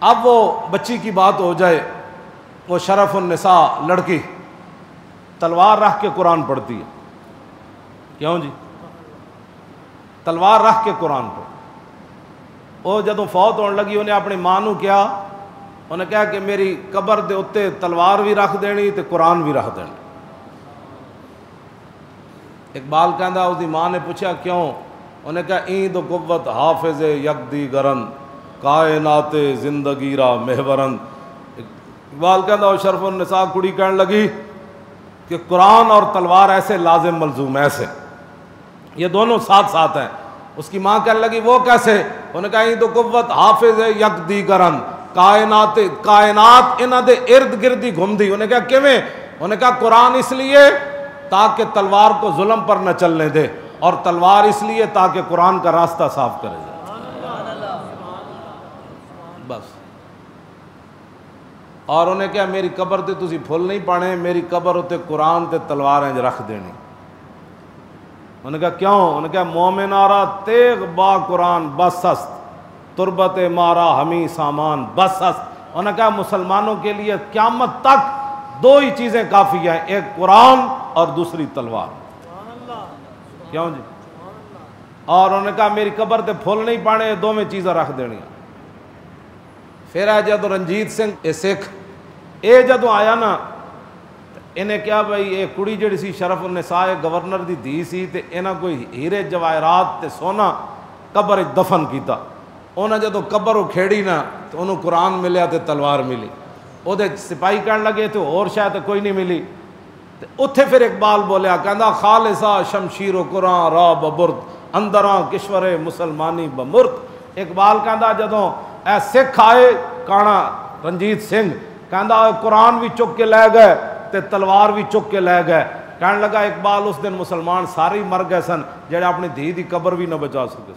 اب وہ بچی کی بات ہو جائے، وہ شرف النساء لڑکی تلوار رکھ کے قرآن پڑھتی ہے. کیوں جی؟ تلوار رکھ کے قرآن پڑھ. وہ جدوں فوت ہونے لگی انہیں اپنی ماں نو کیا، انہیں کہا کہ میری قبر دے اتے تلوار بھی رکھ دینی تے قرآن بھی رکھ دینا. اقبال کہندا اس دی ماں نے پوچھا کیوں؟ انہیں کہا این تو قوت حافظ یکدی گرن کائنات زندگی را محورن. اقبال کہندا وہ شرف النساء کڑی کہنے لگی کہ قرآن اور تلوار ایسے لازم ملزوم ایسے، یہ دونوں ساتھ ساتھ ہیں. اس کی ماں کہنے لگی وہ کیسے؟ انہوں نے کہا این تو قوت حافظ یکدی گرن کائنات انہاں دے ارد گرد ہی گھوم دی. انہیں کہا کیویں؟ انہوں نے کہا قرآن اس لیے تاکہ تلوار کو ظلم پر نہ چلنے دے، اور تلوار اس لیے تاکہ قرآن کا راستہ صاف کرے جائے. بس. اور انہیں کہا میری قبر تے تسی پھول نہیں پانے، میری قبر تے قرآن تے تلواریں رکھ دینی. انہوں نے کہا کیوں؟ انہوں نے کہا مومن آرا تیغ با قرآن بس است، تربت مارا ہمیں سامان بس است. انہوں نے کہا مسلمانوں کے لیے قیامت تک دو ہی چیزیں کافی ہیں، ایک قرآن اور دوسری تلوار. کیوں جی؟ اور انہوں نے کہا میری قبر تے پھول نہیں پانے، دو میں چیزیں رکھ دینی. پھر ہے جدو رنجیت سنگھ اے سکھ اے جدو آیا نا، انہیں کیا بھائی یہ کڑی جڑی سی شرف النساء گورنر دی دھی سی تے انہاں کوئی ہیرے جواہرات تے سونا قبر دفن کیتا. انہاں جدو قبر کھیڑی نا تو انہوں قرآن ملیا تے تلوار ملی. وہ دے سپاہی کہنے لگے تو اور شاید کوئی نہیں ملی. اتھے پھر اقبال بولیا کہندا خالصہ شمشیر و قرآن را ببرد اندراں کشور مسلمانی بمرد. اقبال کہندا جدوں اے سکھ آئے کانا رنجیت سنگھ کہندا قرآن بھی چک کے لے گئے تے تلوار بھی چک کے لے گئے. کہنے لگا اقبال اس دن مسلمان سارے ہی مر گئے سن جڑے اپنی دھی دی قبر بھی نہ بچا سکے.